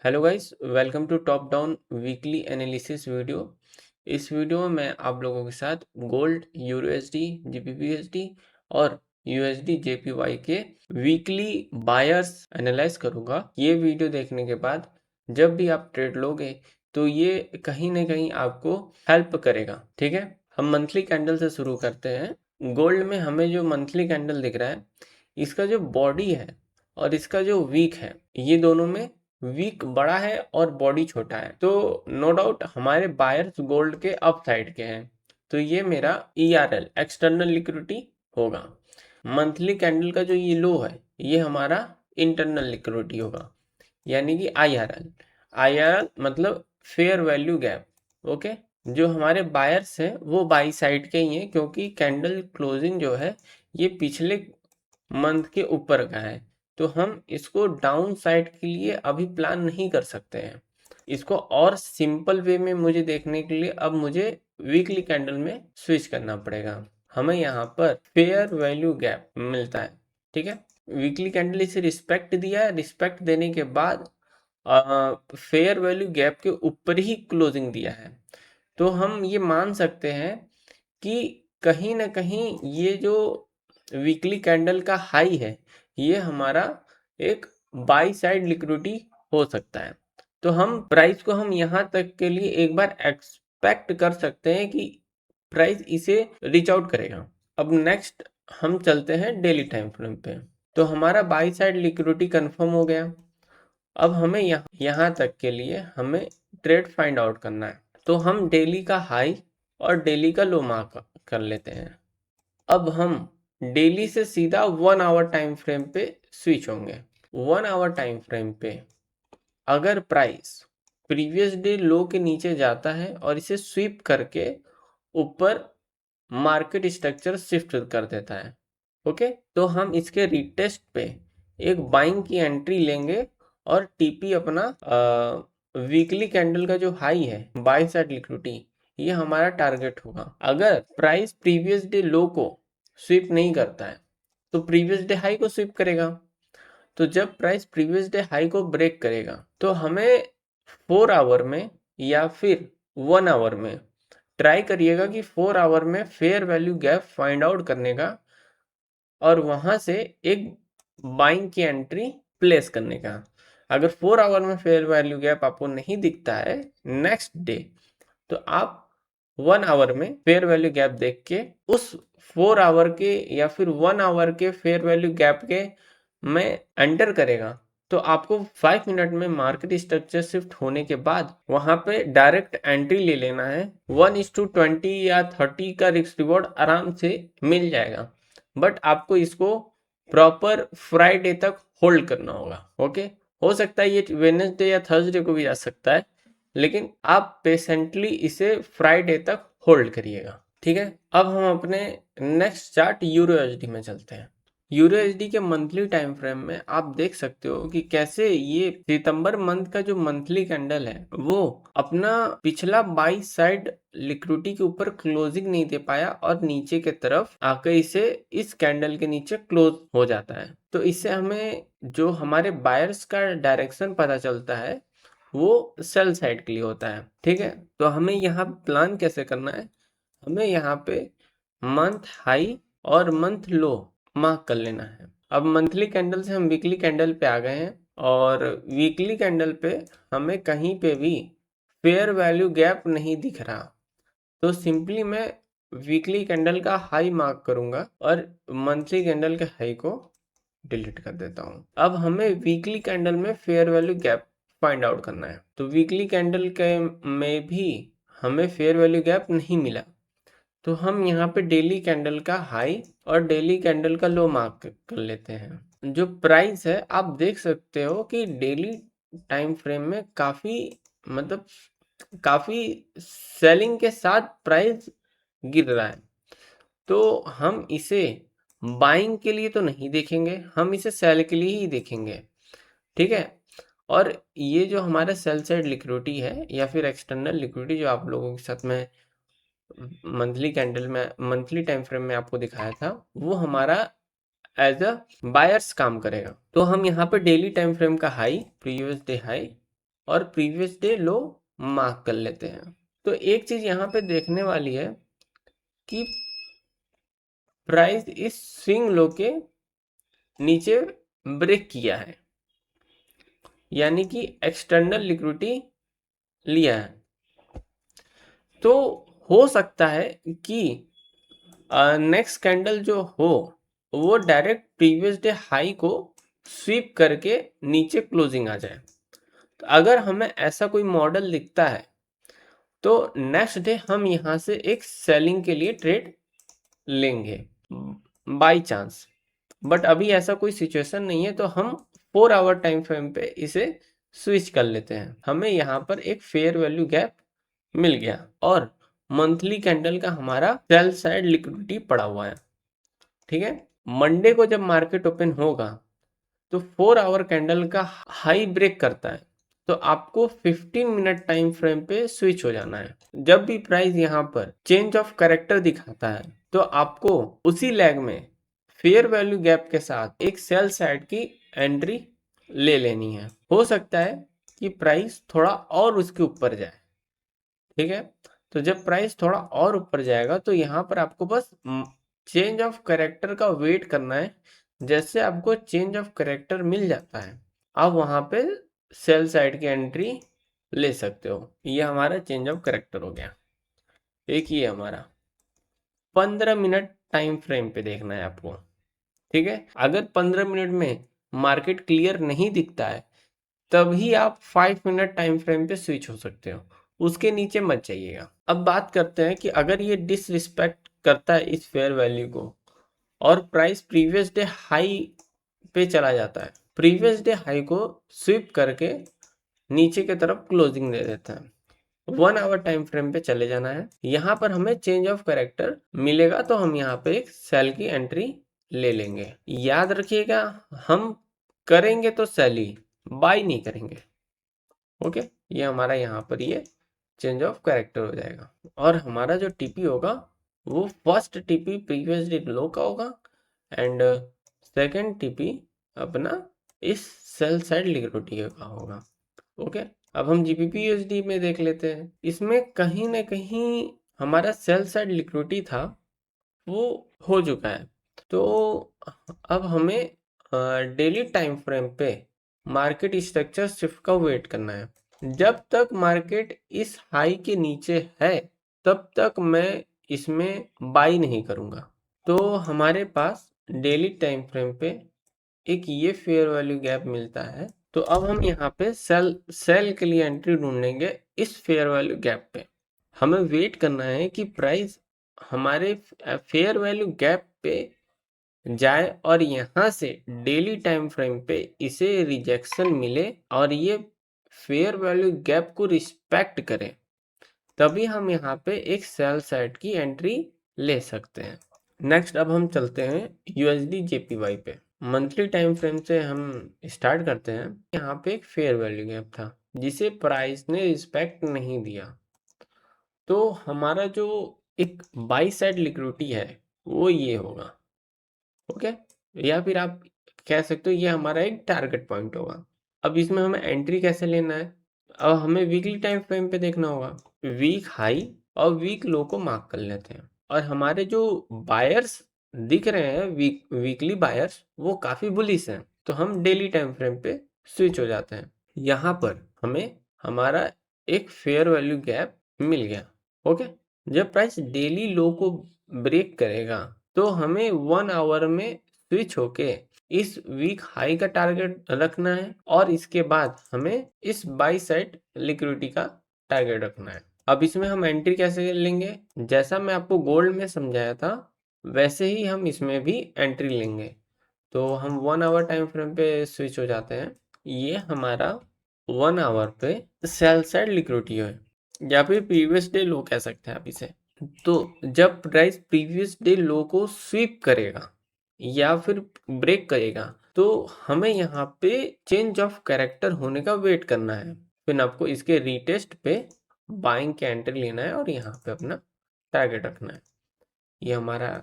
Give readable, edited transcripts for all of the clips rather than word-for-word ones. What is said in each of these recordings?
Hello guys, welcome to top down weekly analysis video. इस वीडियो में मैं आप लोगों के साथ गोल्ड, यूएसडी, जीबीपीएसडी और यूएसडी जेपीवाई के वीकली बायर्स एनालाइज करूंगा। ये वीडियो देखने के बाद जब भी आप ट्रेड लोगे तो ये कहीं ना कहीं आपको हेल्प करेगा। ठीक है, हम मंथली कैंडल से शुरू करते हैं। गोल्ड में हमें जो मंथली कैंडल दिख रहा है, इसका जो बॉडी है और इसका जो वीक है, ये दोनों में वीक बड़ा है और बॉडी छोटा है, तो नो डाउट हमारे बायर्स गोल्ड के अप साइड के हैं। तो ये मेरा ERL एक्सटर्नल लिक्विडिटी होगा। मंथली कैंडल का जो ये लो है, ये हमारा इंटरनल लिक्विडिटी होगा, यानी कि IRL मतलब फेयर वैल्यू गैप। ओके, जो हमारे बायर्स हैं वो बाई साइड के ही हैं, क्योंकि कैंडल क्लोजिंग जो है ये पिछले मंथ के ऊपर का है, तो हम इसको डाउन साइड के लिए अभी प्लान नहीं कर सकते हैं। इसको और सिंपल वे में मुझे देखने के लिए अब मुझे वीकली कैंडल में स्विच करना पड़ेगा। हमें यहाँ पर फेयर वैल्यू गैप मिलता है। ठीक है, वीकली कैंडल इसे रिस्पेक्ट दिया है, रिस्पेक्ट देने के बाद फेयर वैल्यू गैप के ऊपर ही क्लोजिंग दिया है, तो हम ये मान सकते हैं कि कहीं ना कहीं ये जो वीकली कैंडल का हाई है, ये हमारा एक बाई साइड लिक्विडिटी हो सकता है। तो हम प्राइस को हम यहाँ तक के लिए एक बार एक्सपेक्ट कर सकते हैं कि प्राइस इसे रीच आउट करेगा। अब नेक्स्ट हम चलते हैं डेली टाइम फ्रेम पे। तो हमारा बाई साइड लिक्विडिटी कंफर्म हो गया। अब हमें यहाँ तक के लिए हमें ट्रेड फाइंड आउट करना है, तो हम डेली का हाई और डेली का लो मार्क कर लेते हैं। अब हम डेली से सीधा 1 आवर टाइम फ्रेम पे स्विच होंगे। 1 आवर टाइम फ्रेम पे अगर प्राइस प्रीवियस डे लो के नीचे जाता है और इसे स्वीप करके ऊपर मार्केट स्ट्रक्चर शिफ्ट कर देता है, ओके, तो हम इसके रिटेस्ट पे एक बाइंग की एंट्री लेंगे और टीपी अपना वीकली कैंडल का जो हाई है, बाई साइड लिक्विडिटी, ये हमारा टारगेट होगा। अगर प्राइस प्रीवियस डे लो को स्वीप नहीं करता है तो प्रीवियस डे हाई को स्वीप करेगा। तो जब प्राइस प्रीवियस डे हाई को ब्रेक करेगा तो हमें 4 आवर में या फिर 1 आवर में ट्राई करिएगा कि 4 आवर में fair value gap find out करने का और वहां से एक बाइंग की एंट्री प्लेस करने का। अगर 4 आवर में फेयर वैल्यू गैप आपको नहीं दिखता है नेक्स्ट डे, तो आप 1 आवर में फेयर वैल्यू गैप देख के उस 4 आवर के या फिर 1 आवर के फेयर वैल्यू गैप के में एंटर करेगा, तो आपको 5 मिनट में मार्केट स्ट्रक्चर शिफ्ट होने के बाद वहां पे डायरेक्ट एंट्री ले लेना है। 1:20 या 30 का रिस्क रिवॉर्ड आराम से मिल जाएगा, बट आपको इसको प्रॉपर फ्राइडे तक होल्ड करना होगा। ओके, हो सकता है ये वेडनेसडे या थर्सडे को भी आ सकता है, लेकिन आप पेशेंटली इसे फ्राइडे तक होल्ड करिएगा। ठीक है, अब हम अपने नेक्स्ट चार्ट यूरो में चलते हैं। यूरो के मंथली टाइम फ्रेम में आप देख सकते हो कि कैसे ये सितंबर मंथ का जो मंथली कैंडल है वो अपना पिछला बाई साइड लिक्विडिटी के ऊपर क्लोजिंग नहीं दे पाया और नीचे के तरफ आकर इसे इस कैंडल के नीचे क्लोज हो जाता है। तो इससे हमें जो हमारे बायर्स का डायरेक्शन पता चलता है वो सेल साइड के लिए होता है। ठीक है, तो हमें यहाँ प्लान कैसे करना है, हमें यहाँ पे मंथ हाई और मंथ लो मार्क कर लेना है। अब मंथली कैंडल से हम वीकली कैंडल पे आ गए हैं और वीकली कैंडल पे हमें कहीं पे भी फेयर वैल्यू गैप नहीं दिख रहा, तो सिंपली मैं वीकली कैंडल का हाई मार्क करूंगा और मंथली कैंडल के हाई को डिलीट कर देता हूं। अब हमें वीकली कैंडल में fair value gap find out करना है, तो वीकली कैंडल के में भी हमें फेयर वैल्यू गैप नहीं मिला, तो हम यहाँ पे डेली कैंडल का हाई और डेली कैंडल का लो मार्क कर लेते हैं। जो प्राइस है आप देख सकते हो कि डेली टाइम फ्रेम में काफी सेलिंग के साथ प्राइस गिर रहा है, तो हम इसे बाइंग के लिए तो नहीं देखेंगे, हम इसे सेल के लिए ही देखेंगे। ठीक है, और ये जो हमारा सेल साइड लिक्विडिटी है या फिर एक्सटर्नल लिक्विडिटी जो आप लोगों के साथ में मंथली कैंडल में मंथली टाइम फ्रेम में आपको दिखाया था, वो हमारा एज अ बायर्स काम करेगा। तो हम यहाँ पे डेली टाइम फ्रेम का हाई, प्रीवियस डे हाई और प्रीवियस डे लो मार्क कर लेते हैं। तो एक चीज यहाँ पे देखने वाली है कि प्राइस इस स्विंग लो के नीचे ब्रेक किया है, यानी कि एक्सटर्नल लिक्विडिटी लिया है। तो हो सकता है कि नेक्स्ट कैंडल जो हो वो डायरेक्ट प्रीवियस डे हाई को स्वीप करके नीचे क्लोजिंग आ जाए। तो अगर हमें ऐसा कोई मॉडल दिखता है तो नेक्स्ट डे हम यहाँ से एक सेलिंग के लिए ट्रेड लेंगे बाय चांस। बट अभी ऐसा कोई सिचुएशन नहीं है, तो हम 4 आवर टाइम फ्रेम पे इसे स्विच कर लेते हैं। हमें यहाँ पर एक फेयर वैल्यू गैप मिल गया और मंथली कैंडल का हमारा सेल साइड लिक्विडिटी पड़ा हुआ है। ठीक है, मंडे को जब मार्केट ओपन होगा तो 4 आवर कैंडल का हाई ब्रेक करता है, तो आपको 15 मिनट टाइम फ्रेम पे स्विच हो जाना है। जब भी प्राइस यहाँ पर चेंज ऑफ कैरेक्टर दिखाता है तो आपको उसी लैग में फेयर वैल्यू गैप के साथ एक सेल साइड की एंट्री ले लेनी है। हो सकता है कि प्राइस थोड़ा और उसके ऊपर जाए। ठीक है, तो जब प्राइस थोड़ा और ऊपर जाएगा तो यहाँ पर आपको बस चेंज ऑफ कैरेक्टर का वेट करना है। जैसे आपको चेंज ऑफ कैरेक्टर मिल जाता है, आप वहां पे सेल साइड की एंट्री ले सकते हो। ये हमारा चेंज ऑफ कैरेक्टर हो गया। एक ही हमारा 15 मिनट टाइम फ्रेम पे देखना है आपको। ठीक है, अगर 15 मिनट में मार्केट क्लियर नहीं दिखता है तभी आप 5 मिनट टाइम फ्रेम पे स्विच हो सकते हो, उसके नीचे मत जाइएगा। अब बात करते हैं कि अगर ये डिसरिस्पेक्ट करता है इस फेयर वैल्यू को और प्राइस प्रीवियस डे हाई पे चला जाता है, प्रीवियस डे हाई को स्विप करके नीचे की तरफ क्लोजिंग दे देता है, 1 आवर टाइम फ्रेम पे चले जाना है। यहाँ पर हमें चेंज ऑफ कैरेक्टर मिलेगा तो हम यहाँ पे एक सेल की एंट्री ले लेंगे। याद रखिएगा, हम करेंगे तो सेल ही, बाय नहीं करेंगे। ओके, ये हमारा यहाँ पर ये चेंज ऑफ कैरेक्टर हो जाएगा और हमारा जो टीपी होगा वो फर्स्ट टीपी प्रीवियस डे लो का होगा एंड सेकंड टीपी अपना इस सेल साइड लिक्विडिटी का होगा। ओके, अब हम जीबीपी यूएसडी में देख लेते हैं। इसमें कहीं ना कहीं हमारा सेल साइड लिक्विडिटी था वो हो चुका है। तो अब हमें डेली टाइम फ्रेम पे मार्केट स्ट्रक्चर शिफ्ट का वेट करना है। जब तक मार्केट इस हाई के नीचे है तब तक मैं इसमें बाई नहीं करूंगा। तो हमारे पास डेली टाइम फ्रेम पे एक ये फेयर वैल्यू गैप मिलता है, तो अब हम यहाँ पे सेल के लिए एंट्री ढूंढेंगे इस फेयर वैल्यू गैप पे। हमें वेट करना है कि प्राइस हमारे फेयर वैल्यू गैप पे जाए और यहाँ से डेली टाइम फ्रेम पे इसे रिजेक्शन मिले और ये फेयर वैल्यू गैप को रिस्पेक्ट करे, तभी हम यहाँ पे एक सेल साइड की एंट्री ले सकते हैं। नेक्स्ट अब हम चलते हैं यूएसडी जेपीवाई पे। मंथली टाइम फ्रेम से हम स्टार्ट करते हैं। यहाँ पे एक फेयर वैल्यू गैप था जिसे प्राइस ने रिस्पेक्ट नहीं दिया, तो हमारा जो एक बाई साइड लिक्विडिटी है वो ये होगा। ओके, या फिर आप कह सकते हो ये हमारा एक टारगेट पॉइंट होगा। अब इसमें हमें एंट्री कैसे लेना है, अब हमें वीकली टाइम फ्रेम पे देखना होगा। वीक हाई और वीक लो को मार्क कर लेते हैं और हमारे जो बायर्स दिख रहे हैं वीकली बायर्स वो काफी बुलिश हैं, तो हम डेली टाइम फ्रेम पे स्विच हो जाते हैं। यहाँ पर हमें हमारा एक फेयर वैल्यू गैप मिल गया। ओके, जब प्राइस डेली लो को ब्रेक करेगा तो हमें 1 आवर में स्विच होके इस वीक हाई का टारगेट रखना है और इसके बाद हमें इस बाई साइड लिक्विडिटी का टारगेट रखना है। अब इसमें हम एंट्री कैसे लेंगे, जैसा मैं आपको गोल्ड में समझाया था वैसे ही हम इसमें भी एंट्री लेंगे। तो हम 1 आवर टाइम फ्रेम पे स्विच हो जाते हैं। ये हमारा 1 आवर पे सेल साइड लिक्विडिटी है या फिर प्रीवियस डे लो कह सकते हैं आप इसे। तो जब प्राइस प्रीवियस डे लो को स्वीप करेगा या फिर ब्रेक करेगा तो हमें यहाँ पे चेंज ऑफ कैरेक्टर होने का वेट करना है, फिर आपको इसके रीटेस्ट पे बाइंग की एंट्री लेना है और यहाँ पे अपना टारगेट रखना है। ये हमारा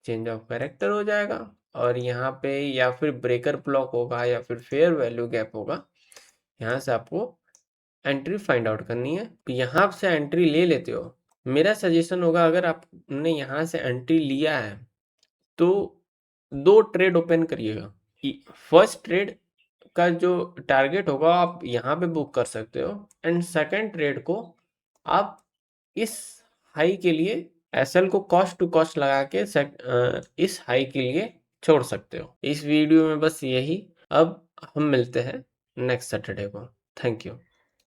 चेंज ऑफ कैरेक्टर हो जाएगा और यहाँ पे या फिर ब्रेकर ब्लॉक होगा या फिर फेयर वैल्यू गैप होगा, यहाँ से आपको एंट्री फाइंड आउट करनी है। तो यहाँ से एंट्री ले लेते हो। मेरा सजेशन होगा, अगर आपने यहाँ से एंट्री लिया है तो 2 ट्रेड ओपन करिएगा। फर्स्ट ट्रेड का जो टारगेट होगा आप यहाँ पे बुक कर सकते हो, एंड सेकंड ट्रेड को आप इस हाई के लिए एसएल को कॉस्ट टू कॉस्ट लगा के इस हाई के लिए छोड़ सकते हो। इस वीडियो में बस यही। अब हम मिलते हैं नेक्स्ट सैटरडे को। Thank you.